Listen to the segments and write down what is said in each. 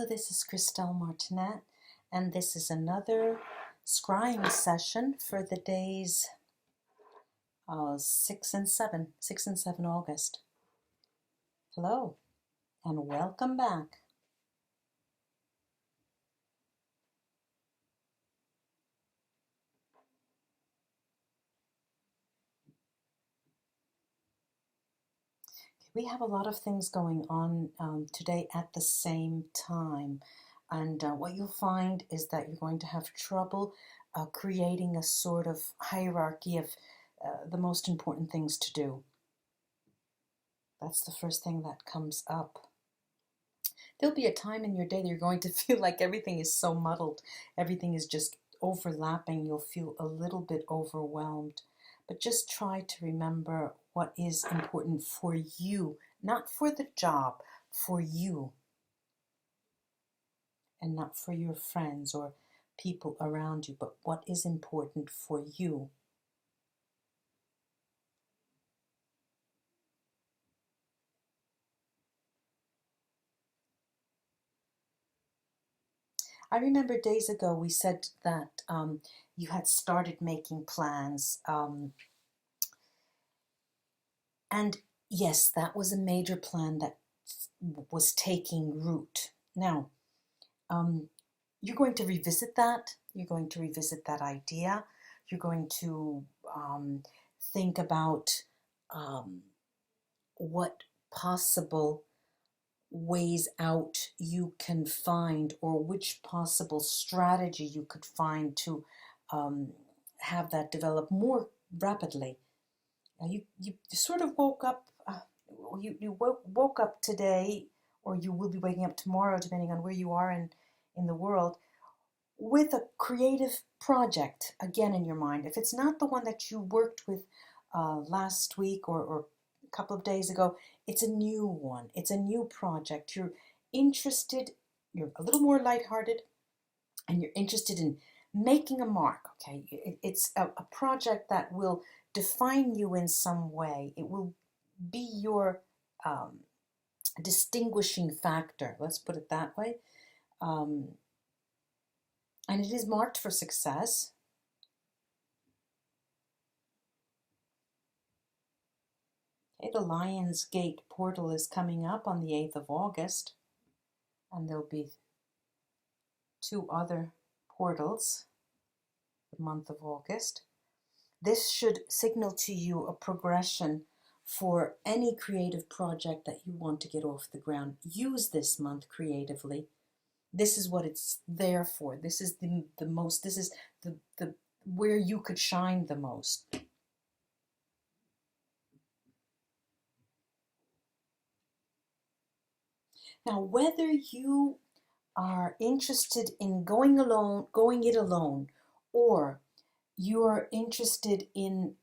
Hello, this is Christelle Martinet, and this is another scrying session for the days 6 and 7 August. Hello, and welcome back. We have a lot of things going on today at the same time. And what you'll find is that you're going to have trouble creating a sort of hierarchy of the most important things to do. That's the first thing that comes up. There'll be a time in your day that you're going to feel like everything is so muddled. Everything is just overlapping. You'll feel a little bit overwhelmed. But just try to remember what is important for you, not for the job, for you, and not for your friends or people around you, but what is important for you. I remember days ago we said that you had started making plans. And yes, that was a major plan that was taking root. Now, you're going to revisit that. You're going to revisit that idea. You're going to think about what possible ways out you can find, or which possible strategy you could find to have that develop more rapidly. You sort of woke up, woke up today, or you will be waking up tomorrow, depending on where you are in the world, with a creative project again in your mind. If it's not the one that you worked with last week or a couple of days ago, it's a new one. It's a new project. You're interested, you're a little more lighthearted, and you're interested in making a mark, okay? It's a project that will define you in some way. It will be your distinguishing factor, let's put it that way. And it is marked for success. Okay, the Lion's Gate portal is coming up on the 8th of August, and there'll be 2 other portals the month of August. This should signal to you a progression for any creative project that you want to get off the ground. Use this month creatively. This is what it's there for. This is the most, this is the where you could shine the most. Now, whether you are interested in going it alone, or you're interested in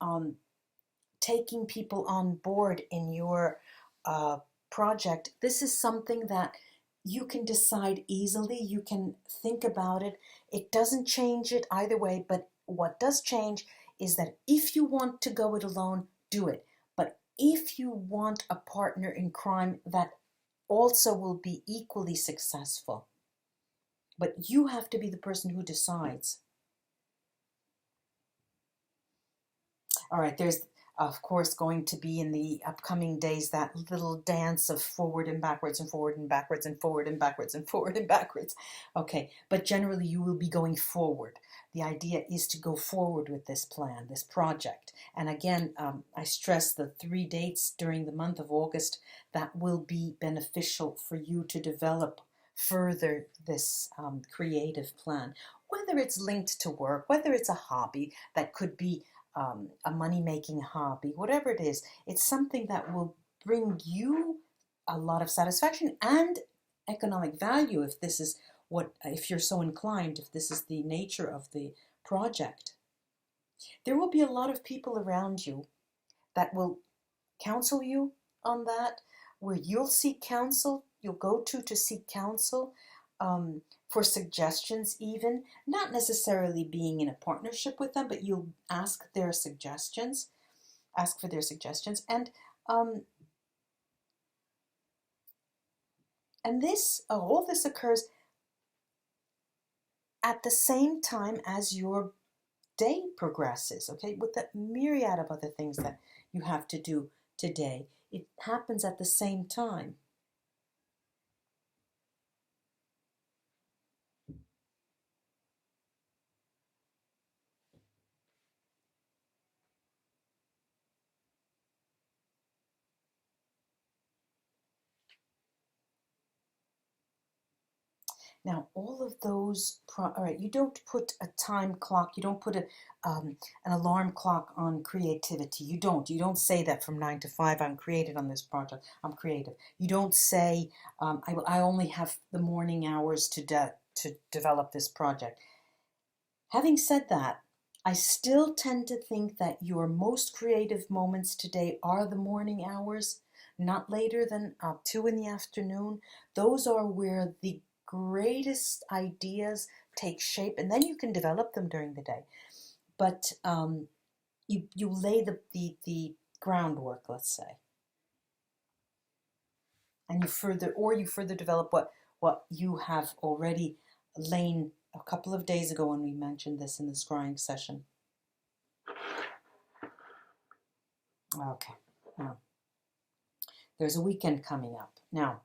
taking people on board in your project, this is something that you can decide easily. You can think about it. It doesn't change it either way, but what does change is that if you want to go it alone, do it. But if you want a partner in crime that also will be equally successful, but you have to be the person who decides. All right, there's of course going to be in the upcoming days that little dance of forward and backwards and forward and backwards and forward and backwards and forward and backwards. Okay, but generally you will be going forward. The idea is to go forward with this plan, this project. And again, I stress the 3 dates during the month of August that will be beneficial for you to develop further this creative plan. Whether it's linked to work, whether it's a hobby that could be a money-making hobby, whatever it is, it's something that will bring you a lot of satisfaction and economic value if this is if you're so inclined, if this is the nature of the project. There will be a lot of people around you that will counsel you on that, where you'll seek counsel, you'll go to seek counsel, for suggestions even, not necessarily being in a partnership with them, but you'll ask for their suggestions, and And this, all this occurs at the same time as your day progresses, okay, with the myriad of other things that you have to do today. It happens at the same time. Now, all of those, all right, you don't put a time clock, you don't put an alarm clock on creativity. You don't say that from 9 to 5, I'm creative on this project, I'm creative. You don't say, I only have the morning hours to develop this project. Having said that, I still tend to think that your most creative moments today are the morning hours, not later than 2 in the afternoon. Those are where the greatest ideas take shape, and then you can develop them during the day. But you lay the groundwork, let's say, and you further develop what you have already lain a couple of days ago when we mentioned this in the scrying session. Okay. Now, there's a weekend coming up. Now,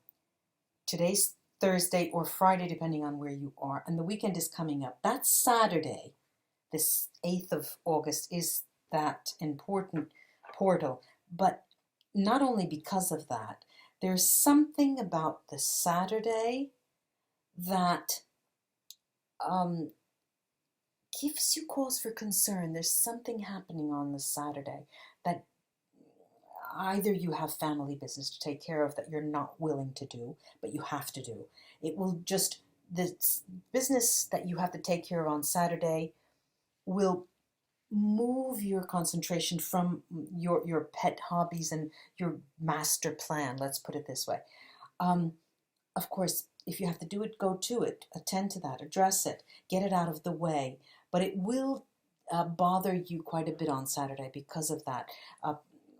today's Thursday or Friday, depending on where you are, and the weekend is coming up. That Saturday, this 8th of August, is that important portal. But not only because of that, there's something about the Saturday that um, gives you cause for concern. There's something happening on the Saturday that either you have family business to take care of that you're not willing to do, but you have to do. It will just, the business that you have to take care of on Saturday will move your concentration from your pet hobbies and your master plan, let's put it this way. Um, of course, if you have to do it, go to it, attend to that, address it, get it out of the way. But it will bother you quite a bit on Saturday because of that.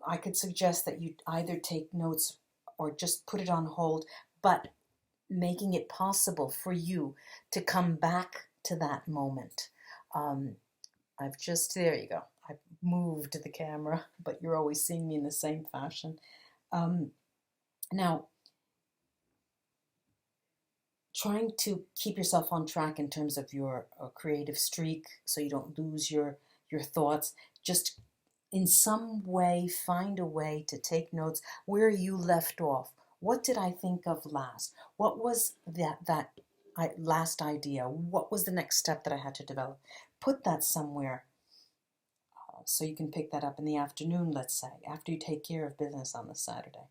I could suggest that you either take notes or just put it on hold, but making it possible for you to come back to that moment. Um, there you go. I've moved the camera, but you're always seeing me in the same fashion. Um, Now, trying to keep yourself on track in terms of your creative streak so you don't lose your thoughts. Just in some way find a way to take notes where you left off. What did I think of last? What was that last idea? What was the next step that I had to develop? Put that somewhere so you can pick that up in the afternoon, let's say, after you take care of business on the Saturday.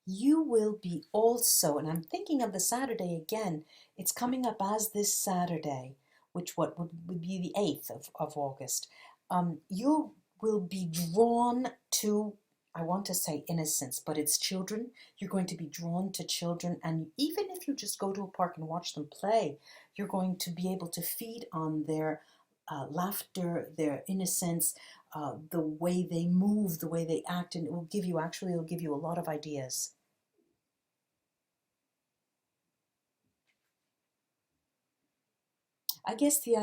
You will be also, and I'm thinking of the Saturday again, it's coming up as this Saturday, which would be the 8th of August. You will be drawn to, I want to say innocence, but it's children. You're going to be drawn to children, and even if you just go to a park and watch them play, you're going to be able to feed on their laughter, their innocence, the way they move, the way they act, and it'll give you a lot of ideas. I guess the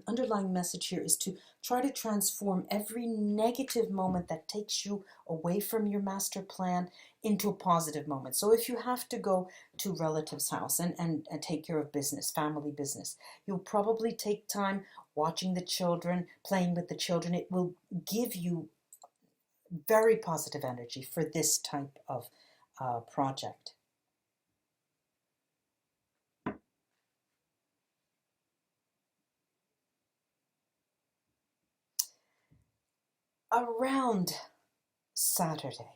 underlying message here is to try to transform every negative moment that takes you away from your master plan into a positive moment. So if you have to go to relatives' house and take care of business, family business, you'll probably take time watching the children, playing with the children. It will give you very positive energy for this type of project. Around Saturday,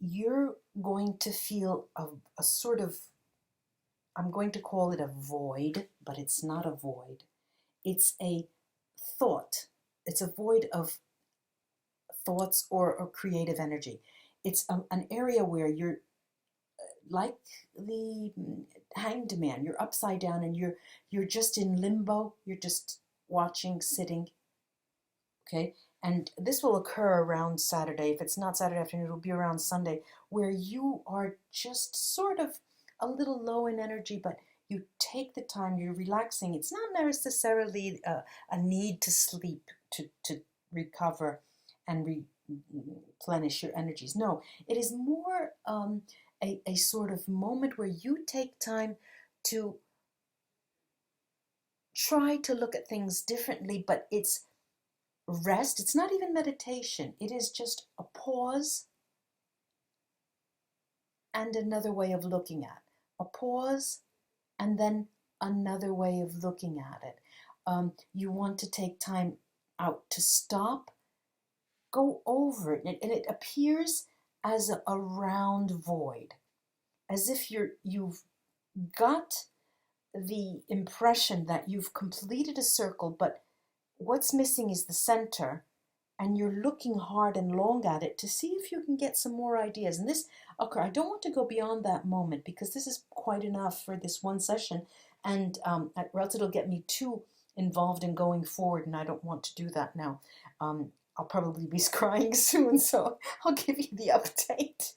you're going to feel a sort of, I'm going to call it a void, but it's not a void. It's a thought. It's a void of thoughts or creative energy. It's an area where you're like the hanged man. You're upside down and you're just in limbo. You're just watching, sitting, okay? And this will occur around Saturday. If it's not Saturday afternoon, it'll be around Sunday, where you are just sort of a little low in energy, but you take the time, you're relaxing. It's not necessarily a need to sleep to recover and replenish your energies. No, it is more a sort of moment where you take time to try to look at things differently, but it's rest. It's not even meditation. It is just a pause and another way of looking at. A pause and then another way of looking at it. You want to take time out to stop, go over it, and it appears as a round void, as if you've got the impression that you've completed a circle, but what's missing is the center, and you're looking hard and long at it to see if you can get some more ideas. And this occur. I don't want to go beyond that moment because this is quite enough for this one session, and or else it'll get me too involved in going forward, and I don't want to do that now. I'll probably be scrying soon, so I'll give you the update.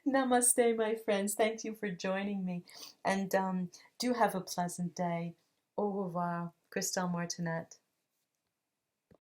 Namaste, my friends. Thank you for joining me, and do have a pleasant day. Au revoir, Christelle Martinet.